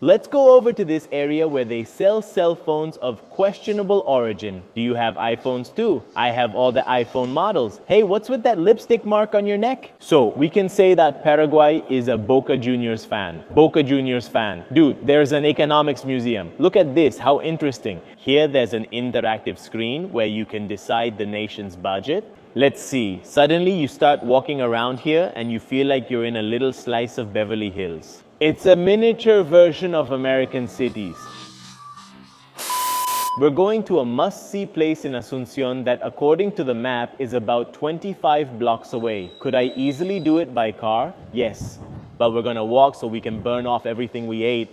Let's go over to this area where they sell cell phones of questionable origin. Do you have iPhones too? I have all the iPhone models. Hey, what's with that lipstick mark on your neck? So we can say that Paraguay is a Boca Juniors fan. Boca Juniors fan. Dude, there's an economics museum. Look at this, how interesting. Here there's an interactive screen where you can decide the nation's budget. Let's see, suddenly you start walking around here and you feel like you're in a little slice of Beverly Hills. It's a miniature version of American cities. We're going to a must-see place in Asunción that, according to the map, is about 25 blocks away. Could I easily do it by car? Yes. But we're gonna walk so we can burn off everything we ate.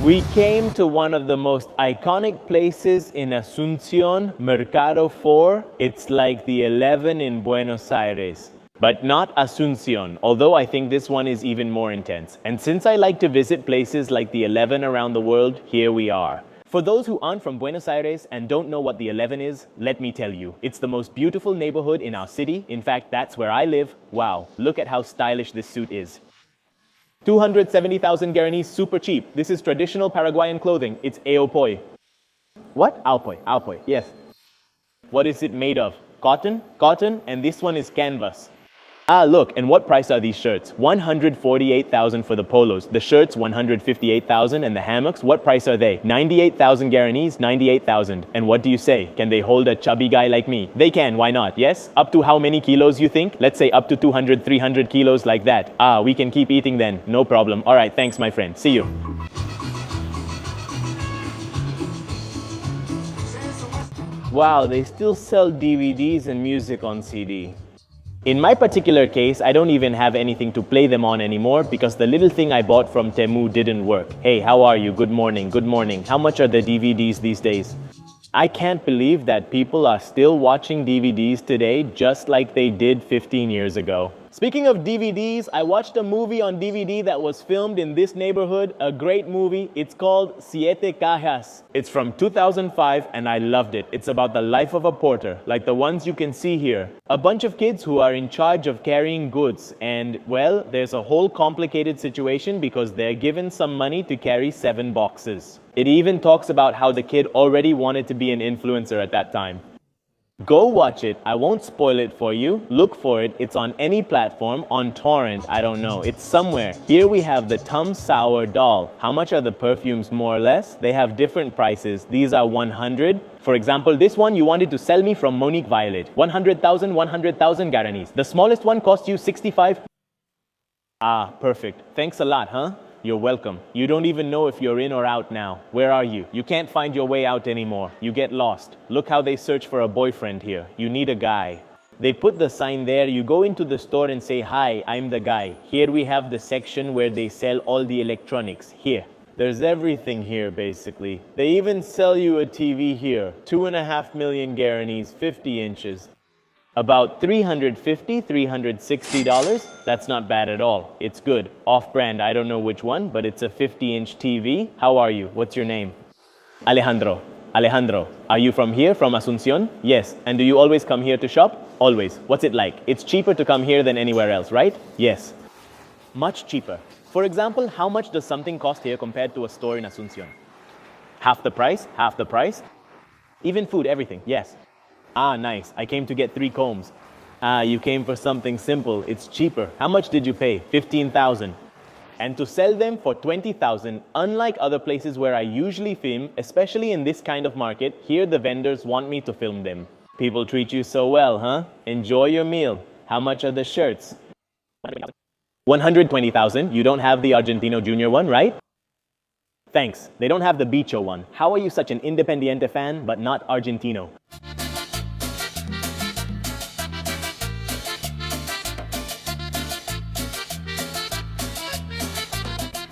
We came to one of the most iconic places in Asunción, Mercado 4. It's like the 11 in Buenos Aires. But not Asunción, although I think this one is even more intense. And since I like to visit places like the 11 around the world, here we are. For those who aren't from Buenos Aires and don't know what the 11 is, let me tell you. It's the most beautiful neighborhood in our city. In fact, that's where I live. Wow, look at how stylish this suit is. 270,000 Guaranis, super cheap. This is traditional Paraguayan clothing. It's aopoy. What? Alpoy, alpoy, yes. What is it made of? Cotton? Cotton, and this one is canvas. Ah, look, and what price are these shirts? 148,000 for the polos. The shirts, 158,000, and the hammocks, what price are they? 98,000 Guaranis, 98,000. And what do you say? Can they hold a chubby guy like me? They can, why not? Yes? Up to how many kilos you think? Let's say up to 200, 300 kilos like that. Ah, we can keep eating then. No problem. All right, thanks, my friend. See you. Wow, they still sell DVDs and music on CD. In my particular case, I don't even have anything to play them on anymore because the little thing I bought from Temu didn't work. Hey, how are you? Good morning, good morning. How much are the DVDs these days? I can't believe that people are still watching DVDs today just like they did 15 years ago. Speaking of DVDs, I watched a movie on DVD that was filmed in this neighborhood, a great movie. It's called Siete Cajas. It's from 2005 and I loved it. It's about the life of a porter, like the ones you can see here. A bunch of kids who are in charge of carrying goods and, well, there's a whole complicated situation because they're given some money to carry 7 boxes. It even talks about how the kid already wanted to be an influencer at that time. Go watch it. I won't spoil it for you. Look for it. It's on any platform, on torrent, I don't know. It's somewhere. Here we have the Tum Sour doll. How much are the perfumes more or less? They have different prices. These are 100. For example, this one you wanted to sell me from Monique Violet. 100,000 Guaranis. The smallest one cost you 65. Ah, perfect. Thanks a lot, huh? You're welcome. You don't even know if you're in or out now. Where are you? You can't find your way out anymore. You get lost. Look how they search for a boyfriend here. You need a guy. They put the sign there. You go into the store and say, "Hi, I'm the guy." Here we have the section where they sell all the electronics. Here. There's everything here, basically. They even sell you a TV here. 2.5 million Guaranis, 50 inches. About $350, $360. That's not bad at all. It's good. Off-brand, I don't know which one, but it's a 50-inch TV. How are you? What's your name? Alejandro. Alejandro. Are you from here, from Asunción? Yes. And do you always come here to shop? Always. What's it like? It's cheaper to come here than anywhere else, right? Yes. Much cheaper. For example, how much does something cost here compared to a store in Asunción? Half the price? Half the price? Even food, everything, yes. Ah, nice. I came to get 3 combs. Ah, you came for something simple. It's cheaper. How much did you pay? 15,000. And to sell them for 20,000, unlike other places where I usually film, especially in this kind of market, here the vendors want me to film them. People treat you so well, huh? Enjoy your meal. How much are the shirts? 120,000. You don't have the Argentino Junior one, right? Thanks. They don't have the Bicho one. How are you such an Independiente fan, but not Argentino?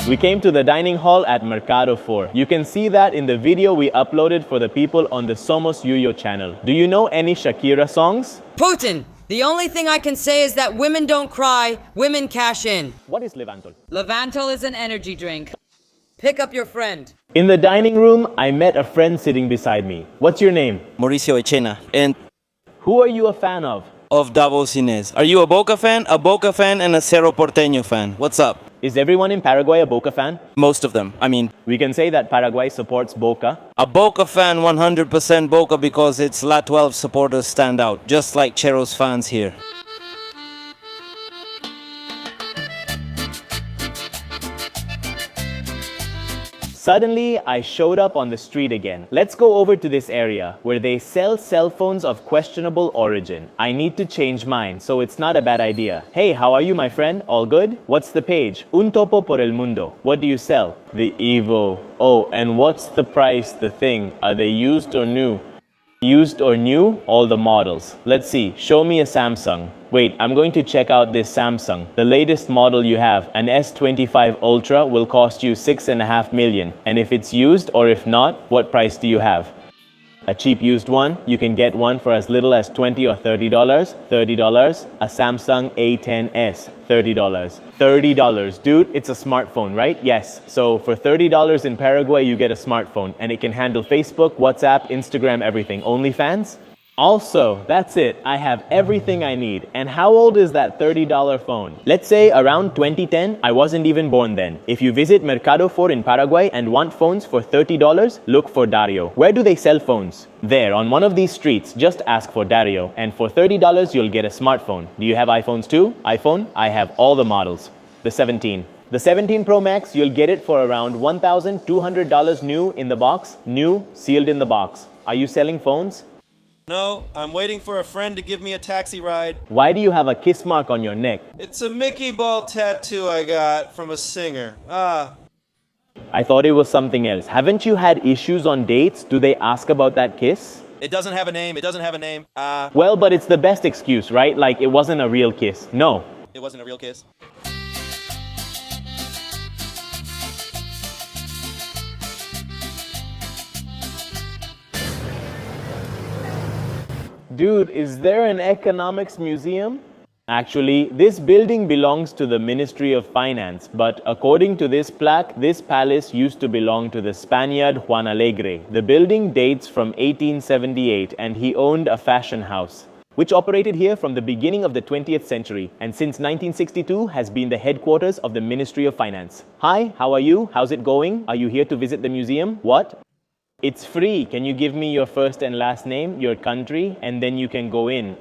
We came to the dining hall at Mercado 4. You can see that in the video we uploaded for the people on the Somos Yuyo channel. Do you know any Shakira songs? Putin! The only thing I can say is that women don't cry, women cash in. What is Levantol? Levantol is an energy drink. Pick up your friend. In the dining room, I met a friend sitting beside me. What's your name? Mauricio Echena. And who are you a fan of? Of Davos Inez. Are you a Boca fan and a Cerro Porteño fan? What's up? Is everyone in Paraguay a Boca fan? Most of them. I mean, We can say that Paraguay supports Boca. a Boca fan, 100% Boca, because its La 12 supporters stand out, just like Chero's fans here. Suddenly, I showed up on the street again. Let's go over to this area where they sell cell phones of questionable origin. I need to change mine, so it's not a bad idea. Hey, how are you, my friend? All good? What's the page? Un topo por el mundo. What do you sell? The Evo. Oh, and what's the price, the thing? Are they used or new? Used or new? All the models. Let's see. Show me a Samsung. Wait, I'm going to check out this Samsung. The latest model you have, an S25 Ultra, will cost you 6.5 million. And if it's used or if not, what price do you have? A cheap used one, you can get one for as little as $20 or $30. $30. A Samsung A10s, $30. $30. Dude, it's a smartphone, right? Yes. So for $30 in Paraguay, you get a smartphone and it can handle Facebook, WhatsApp, Instagram, everything. OnlyFans? Also, that's it. I have everything I need. And how old is that $30 phone? Let's say around 2010. I wasn't even born then. If you visit Mercado in Paraguay and want phones for $30, look for Dario. Where do they sell phones? There, on one of these streets. Just ask for Dario. And for $30, you'll get a smartphone. Do you have iPhones too? iPhone? I have all the models. The 17. The 17 Pro Max, you'll get it for around $1,200 new in the box. New, sealed in the box. Are you selling phones? No, I'm waiting for a friend to give me a taxi ride. Why do you have a kiss mark on your neck? It's a Mickey ball tattoo I got from a singer. I thought it was something else. Haven't you had issues on dates? Do they ask about that kiss? It doesn't have a name. It doesn't have a name. Well, but it's the best excuse, right? Like, it wasn't a real kiss. No. It wasn't a real kiss. Dude, is there an economics museum? Actually, this building belongs to the Ministry of Finance, but according to this plaque, this palace used to belong to the Spaniard Juan Alegre. The building dates from 1878 and he owned a fashion house, which operated here from the beginning of the 20th century and since 1962 has been the headquarters of the Ministry of Finance. Hi, how are you? How's it going? Are you here to visit the museum? What? It's free. Can you give me your first and last name, your country, and then you can go in?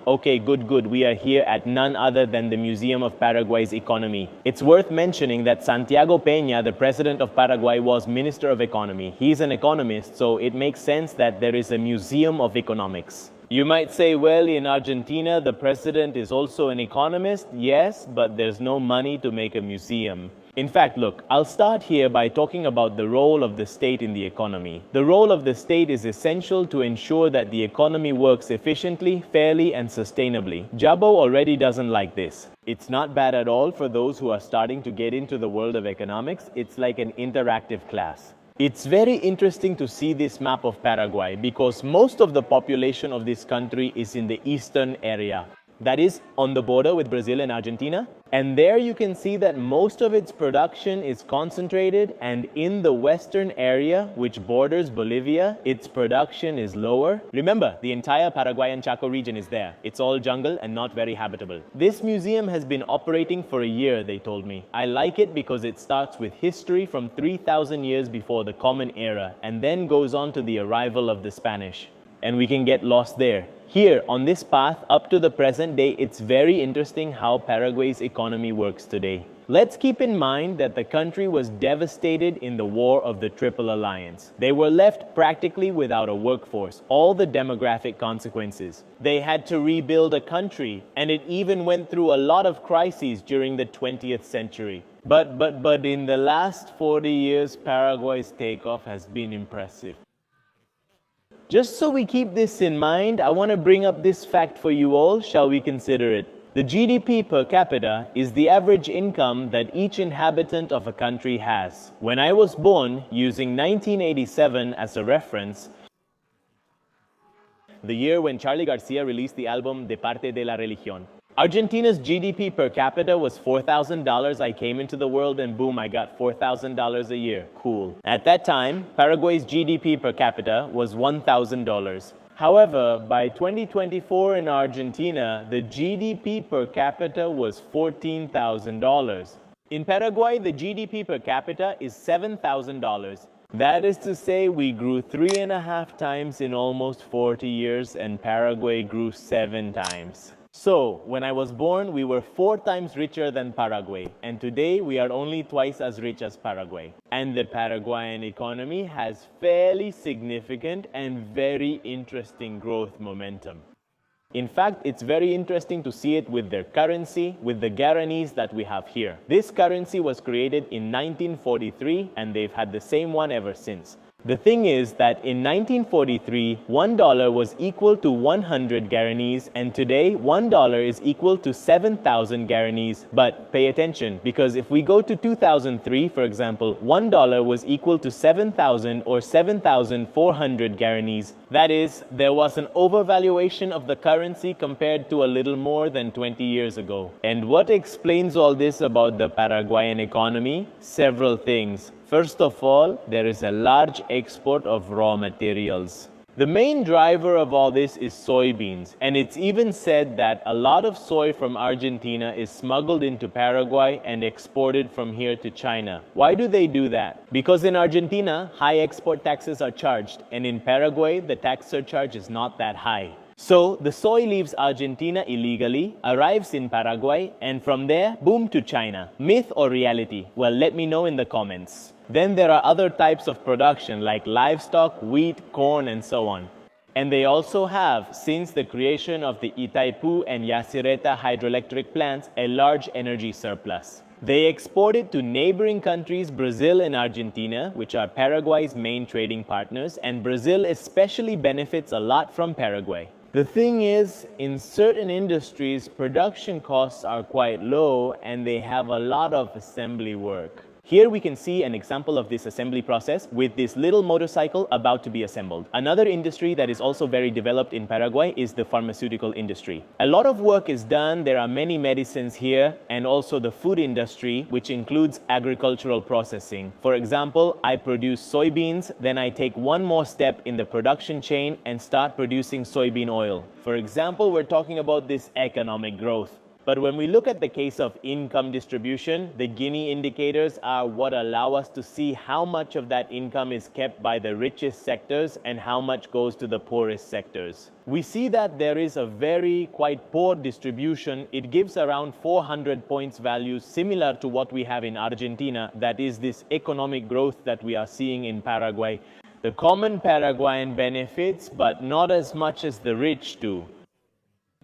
Okay, good. We are here at none other than the Museum of Paraguay's Economy. It's worth mentioning that Santiago Peña, the president of Paraguay, was Minister of Economy. He's an economist, so it makes sense that there is a Museum of Economics. You might say, well, in Argentina, the president is also an economist. Yes, but there's no money to make a museum. In fact, look, I'll start here by talking about the role of the state in the economy. The role of the state is essential to ensure that the economy works efficiently, fairly, and sustainably. Jabo already doesn't like this. It's not bad at all for those who are starting to get into the world of economics. It's like an interactive class. It's very interesting to see this map of Paraguay because most of the population of this country is in the eastern area. That is on the border with Brazil and Argentina. And there you can see that most of its production is concentrated, and in the western area, which borders Bolivia, its production is lower. Remember, the entire Paraguayan Chaco region is there. It's all jungle and not very habitable. This museum has been operating for a year, they told me. I like it because it starts with history from 3,000 years before the Common Era and then goes on to the arrival of the Spanish. And we can get lost there. Here, on this path up to the present day, it's very interesting how Paraguay's economy works today. Let's keep in mind that the country was devastated in the War of the Triple Alliance. They were left practically without a workforce, all the demographic consequences. They had to rebuild a country, and it even went through a lot of crises during the 20th century. But in the last 40 years, Paraguay's takeoff has been impressive. Just so we keep this in mind, I want to bring up this fact for you all. Shall we consider it? The GDP per capita is the average income that each inhabitant of a country has. When I was born, using 1987 as a reference, the year when Charly Garcia released the album De Parte de la Religión, Argentina's GDP per capita was $4,000. I came into the world and boom, I got $4,000 a year. Cool. At that time, Paraguay's GDP per capita was $1,000. However, by 2024 in Argentina, the GDP per capita was $14,000. In Paraguay, the GDP per capita is $7,000. That is to say, we grew 3.5 times in almost 40 years, and Paraguay grew 7 times. So, when I was born, we were 4 times richer than Paraguay, and today we are only twice as rich as Paraguay. And the Paraguayan economy has fairly significant and very interesting growth momentum. In fact, it's very interesting to see it with their currency, with the guaranis that we have here. This currency was created in 1943 and they've had the same one ever since. The thing is that in 1943, $1 was equal to 100 guaranis, and today $1 is equal to 7,000 guaranis. But pay attention, because if we go to 2003, for example, $1 was equal to 7,000 or 7,400 guaranis. That is, there was an overvaluation of the currency compared to a little more than 20 years ago. And what explains all this about the Paraguayan economy? Several things. First of all, there is a large export of raw materials. The main driver of all this is soybeans, and it's even said that a lot of soy from Argentina is smuggled into Paraguay and exported from here to China. Why do they do that? Because in Argentina, high export taxes are charged, and in Paraguay, the tax surcharge is not that high. So, the soy leaves Argentina illegally, arrives in Paraguay, and from there, boom, to China. Myth or reality? Well, let me know in the comments. Then there are other types of production like livestock, wheat, corn, and so on. And they also have, since the creation of the Itaipu and Yacyretá hydroelectric plants, a large energy surplus. They export it to neighboring countries, Brazil and Argentina, which are Paraguay's main trading partners, and Brazil especially benefits a lot from Paraguay. The thing is, in certain industries, production costs are quite low and they have a lot of assembly work. Here we can see an example of this assembly process with this little motorcycle about to be assembled. Another industry that is also very developed in Paraguay is the pharmaceutical industry. A lot of work is done, there are many medicines here, and also the food industry, which includes agricultural processing. For example, I produce soybeans, then I take one more step in the production chain and start producing soybean oil. For example, we're talking about this economic growth. But when we look at the case of income distribution, the Gini indicators are what allow us to see how much of that income is kept by the richest sectors and how much goes to the poorest sectors. We see that there is a very quite poor distribution. It gives around 400 points values similar to what we have in Argentina. That is this economic growth that we are seeing in Paraguay. The common Paraguayan benefits, but not as much as the rich do.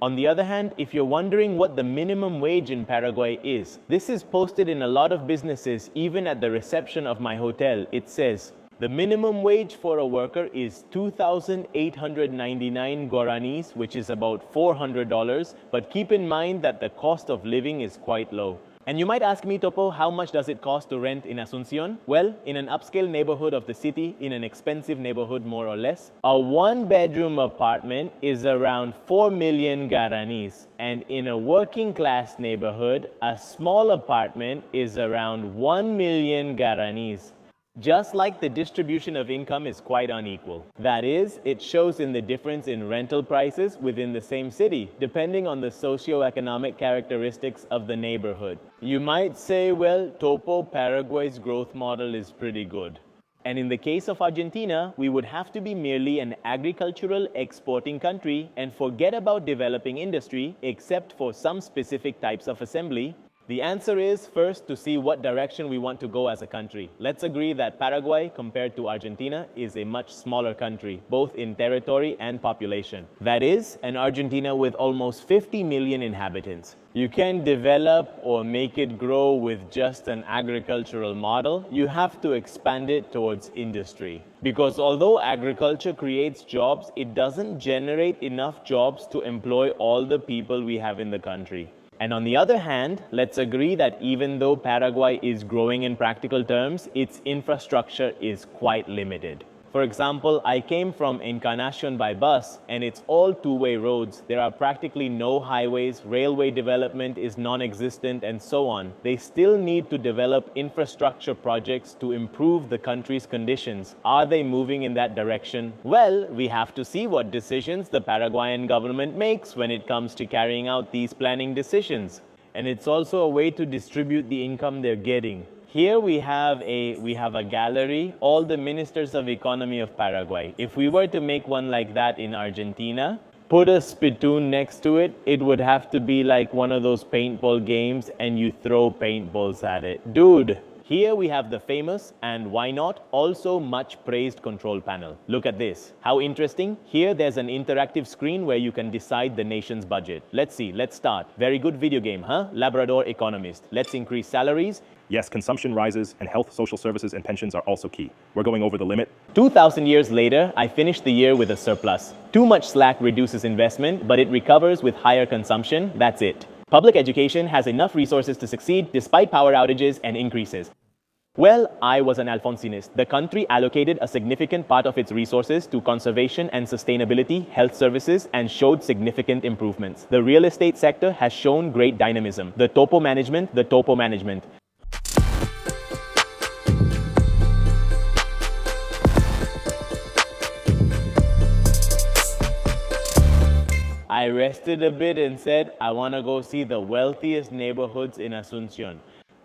On the other hand, if you're wondering what the minimum wage in Paraguay is, this is posted in a lot of businesses, even at the reception of my hotel. It says, the minimum wage for a worker is 2,899 guaranis, which is about $400, but keep in mind that the cost of living is quite low. And you might ask me, Topo, how much does it cost to rent in Asunción? Well, in an upscale neighborhood of the city, in an expensive neighborhood more or less, a one-bedroom apartment is around 4 million guaranis. And in a working class neighborhood, a small apartment is around 1 million guaranis. Just like the distribution of income is quite unequal. That is, it shows in the difference in rental prices within the same city, depending on the socio-economic characteristics of the neighborhood. You might say, well, Topo, Paraguay's growth model is pretty good. And in the case of Argentina, we would have to be merely an agricultural exporting country and forget about developing industry, except for some specific types of assembly. The answer is, first, to see what direction we want to go as a country. Let's agree that Paraguay, compared to Argentina, is a much smaller country, both in territory and population. That is, an Argentina with almost 50 million inhabitants. You can't develop or make it grow with just an agricultural model. You have to expand it towards industry. Because although agriculture creates jobs, it doesn't generate enough jobs to employ all the people we have in the country. And on the other hand, let's agree that even though Paraguay is growing in practical terms, its infrastructure is quite limited. For example, I came from Encarnacion by bus, and it's all two-way roads. There are practically no highways, railway development is non-existent, and so on. They still need to develop infrastructure projects to improve the country's conditions. Are they moving in that direction? Well, we have to see what decisions the Paraguayan government makes when it comes to carrying out these planning decisions. And it's also a way to distribute the income they're getting. Here we have a gallery, all the ministers of economy of Paraguay. If we were to make one like that in Argentina, put a spittoon next to it, it would have to be like one of those paintball games and you throw paintballs at it. Dude, here we have the famous, and why not, also much praised control panel. Look at this. How interesting. Here there's an interactive screen where you can decide the nation's budget. Let's see, let's start. Very good video game, huh? Labrador economist. Let's increase salaries. Yes, consumption rises, and health, social services, and pensions are also key. We're going over the limit. 2,000 years later, I finished the year with a surplus. Too much slack reduces investment, but it recovers with higher consumption. That's it. Public education has enough resources to succeed despite power outages and increases. Well, I was an Alfonsinist. The country allocated a significant part of its resources to conservation and sustainability, health services, and showed significant improvements. The real estate sector has shown great dynamism. The topo management. I rested a bit and said, I want to go see the wealthiest neighborhoods in Asunción.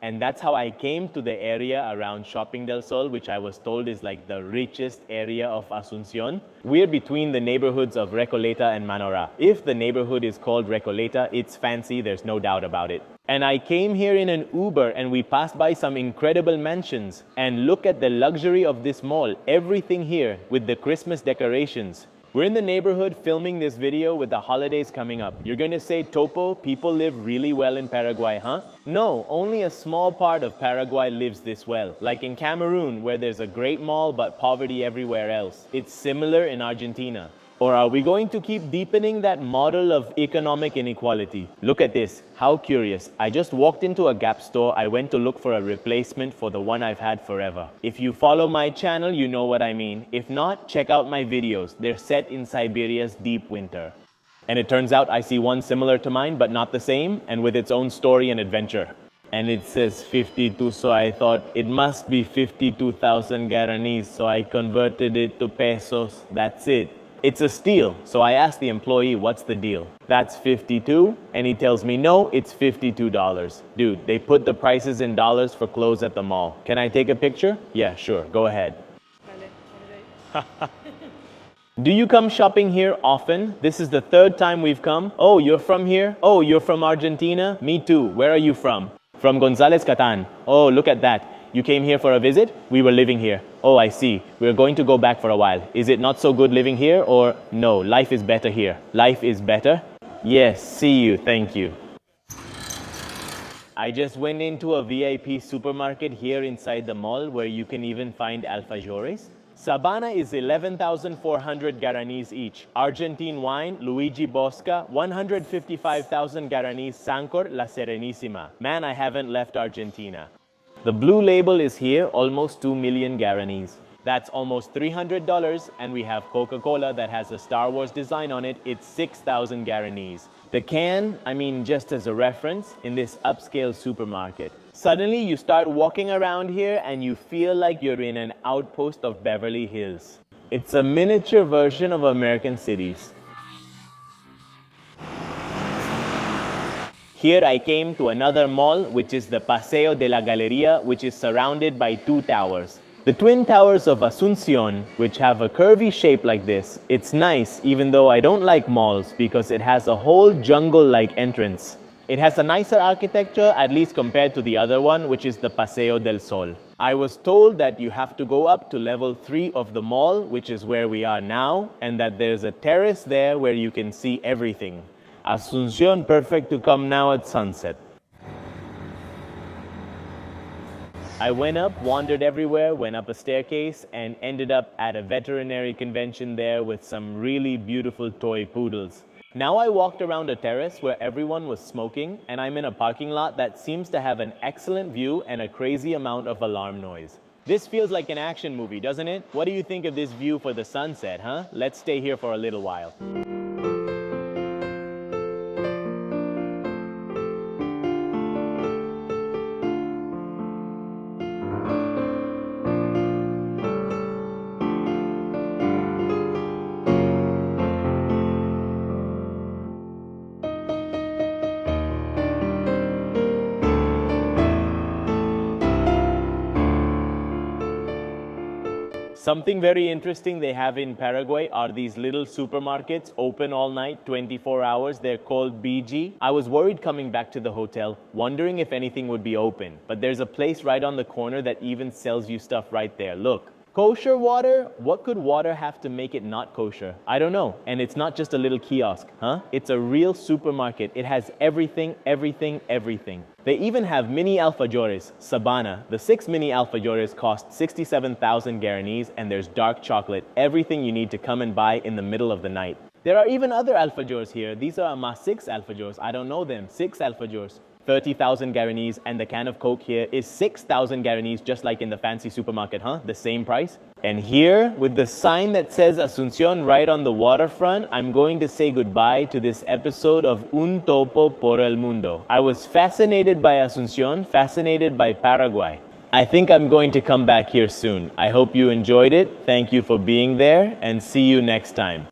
And that's how I came to the area around Shopping del Sol, which I was told is like the richest area of Asunción. We're between the neighborhoods of Recoleta and Manora. If the neighborhood is called Recoleta, it's fancy, there's no doubt about it. And I came here in an Uber and we passed by some incredible mansions. And look at the luxury of this mall. Everything here with the Christmas decorations. We're in the neighborhood filming this video with the holidays coming up. You're gonna say, Topo, people live really well in Paraguay, huh? No, only a small part of Paraguay lives this well. Like in Cameroon, where there's a great mall but poverty everywhere else. It's similar in Argentina. Or are we going to keep deepening that model of economic inequality? Look at this, how curious. I just walked into a Gap store. I went to look for a replacement for the one I've had forever. If you follow my channel, you know what I mean. If not, check out my videos. They're set in Siberia's deep winter. And it turns out I see one similar to mine, but not the same, and with its own story and adventure. And it says 52, so I thought it must be 52,000 Guaranis, so I converted it to pesos. That's it. It's a steal, so I asked the employee, what's the deal? That's 52, and he tells me, no, it's $52. Dude, they put the prices in dollars for clothes at the mall. Can I take a picture? Yeah, sure, go ahead. Do you come shopping here often? This is the third time we've come. Oh, you're from here? Oh, you're from Argentina? Me too. Where are you from? From González Catán. Oh, look at that. You came here for a visit? We were living here. Oh, I see. We're going to go back for a while. Is it not so good living here, or no, life is better here? Life is better? Yes, see you, thank you. I just went into a VIP supermarket here inside the mall where you can even find alfajores. Sabana is 11,400 Guaranis each. Argentine wine, Luigi Bosca, 155,000 Guaranis, Sancor, La Serenissima. Man, I haven't left Argentina. The blue label is here, almost 2 million Guaranis. That's almost $300, and we have Coca-Cola that has a Star Wars design on it. It's 6,000 Guaranis. The can, I mean, just as a reference, in this upscale supermarket. Suddenly, you start walking around here and you feel like you're in an outpost of Beverly Hills. It's a miniature version of American cities. Here I came to another mall, which is the Paseo de la Galería, which is surrounded by two towers. The twin towers of Asunción, which have a curvy shape like this. It's nice, even though I don't like malls, because it has a whole jungle-like entrance. It has a nicer architecture, at least compared to the other one, which is the Paseo del Sol. I was told that you have to go up to level 3 of the mall, which is where we are now, and that there's a terrace there where you can see everything. Asunción, perfect to come now at sunset. I went up, wandered everywhere, went up a staircase, and ended up at a veterinary convention there with some really beautiful toy poodles. Now I walked around a terrace where everyone was smoking, and I'm in a parking lot that seems to have an excellent view and a crazy amount of alarm noise. This feels like an action movie, doesn't it? What do you think of this view for the sunset, huh? Let's stay here for a little while. Something very interesting they have in Paraguay are these little supermarkets open all night, 24 hours. They're called BG. I was worried coming back to the hotel, wondering if anything would be open. But there's a place right on the corner that even sells you stuff right there. Look. Kosher water? What could water have to make it not kosher? I don't know. And it's not just a little kiosk, huh? It's a real supermarket. It has everything, everything, everything. They even have mini alfajores, Sabana. The 6 mini alfajores cost 67,000 Guaranese, and there's dark chocolate, everything you need to come and buy in the middle of the night. There are even other alfajores here. These are Ma 6 alfajores. I don't know them. 6 alfajores. 30,000 Guaranese, and the can of Coke here is 6,000 Guaranese, just like in the fancy supermarket, huh? The same price. And here, with the sign that says Asunción right on the waterfront, I'm going to say goodbye to this episode of Un Topo por el Mundo. I was fascinated by Asunción, fascinated by Paraguay. I think I'm going to come back here soon. I hope you enjoyed it. Thank you for being there, and see you next time.